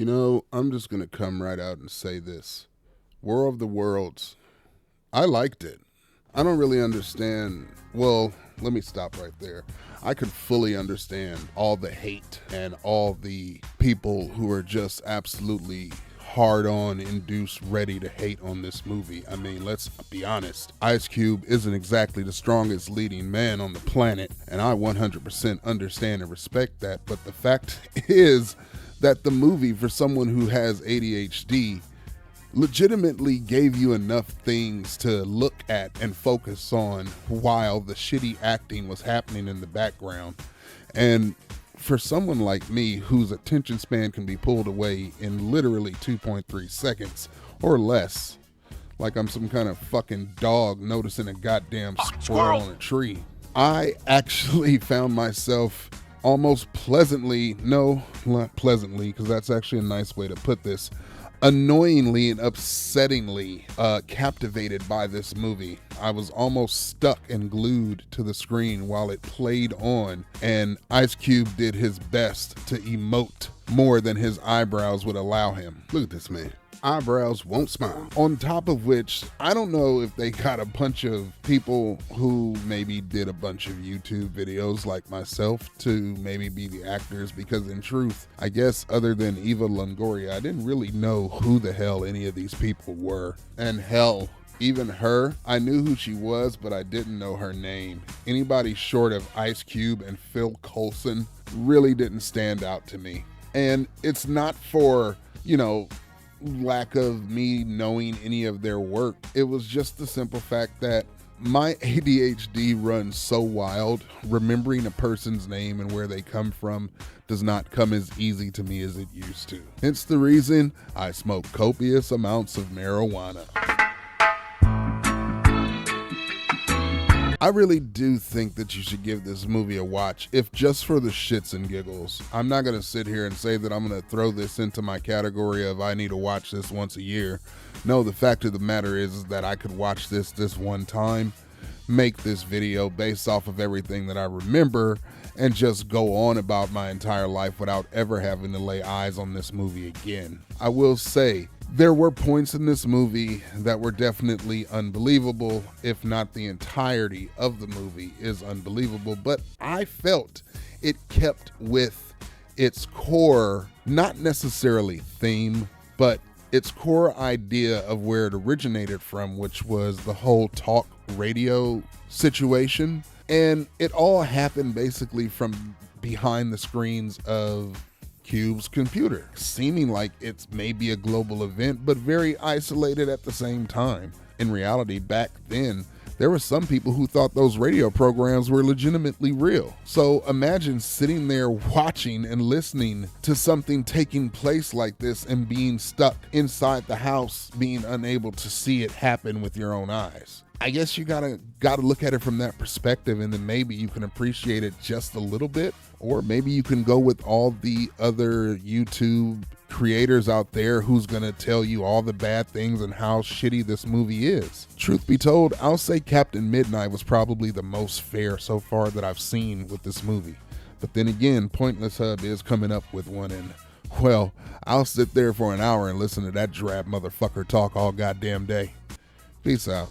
I'm just going to come right out and say this. War of the Worlds, I liked it. I don't really understand. Well, let me stop right there. I could fully understand all the hate and all the people who are just absolutely hard on, induced, ready to hate on this movie. I mean, let's be honest. Ice Cube isn't exactly the strongest leading man on the planet, and I 100% understand and respect that. But the fact is that the movie, for someone who has ADHD, legitimately gave you enough things to look at and focus on while the shitty acting was happening in the background. And for someone like me, whose attention span can be pulled away in literally 2.3 seconds or less, like I'm some kind of fucking dog noticing a goddamn squirrel on a tree, I actually found myself almost pleasantly, no, not pleasantly, because that's actually a nice way to put this, annoyingly and upsettingly captivated by this movie. I was almost stuck and glued to the screen while it played on, and Ice Cube did his best to emote more than his eyebrows would allow him. Look at this man. Eyebrows won't smile. On top of which, I don't know if they got a bunch of people who maybe did a bunch of YouTube videos like myself to maybe be the actors, because in truth, I guess other than Eva Longoria, I didn't really know who the hell any of these people were. And hell, even her, I knew who she was, but I didn't know her name. Anybody short of Ice Cube and Phil Coulson really didn't stand out to me. And it's not for, lack of me knowing any of their work. It was just the simple fact that my ADHD runs so wild, remembering a person's name and where they come from does not come as easy to me as it used to. Hence the reason I smoke copious amounts of marijuana. I really do think that you should give this movie a watch, if just for the shits and giggles. I'm not going to sit here and say that I'm going to throw this into my category of I need to watch this once a year. No, the fact of the matter is that I could watch this one time, make this video based off of everything that I remember, and just go on about my entire life without ever having to lay eyes on this movie again. I will say, there were points in this movie that were definitely unbelievable, if not the entirety of the movie is unbelievable, but I felt it kept with its core, not necessarily theme, but its core idea of where it originated from, which was the whole talk radio situation. And it all happened basically from behind the screens of Cube's computer, seeming like it's maybe a global event, but very isolated at the same time. In reality, back then, there were some people who thought those radio programs were legitimately real. So imagine sitting there watching and listening to something taking place like this and being stuck inside the house, being unable to see it happen with your own eyes. I guess you gotta look at it from that perspective, and then maybe you can appreciate it just a little bit, or maybe you can go with all the other YouTube creators out there who's gonna tell you all the bad things and how shitty this movie is. Truth be told, I'll say Captain Midnight was probably the most fair so far that I've seen with this movie. But then again, Pointless Hub is coming up with one, and well, I'll sit there for an hour and listen to that drab motherfucker talk all goddamn day. Peace out.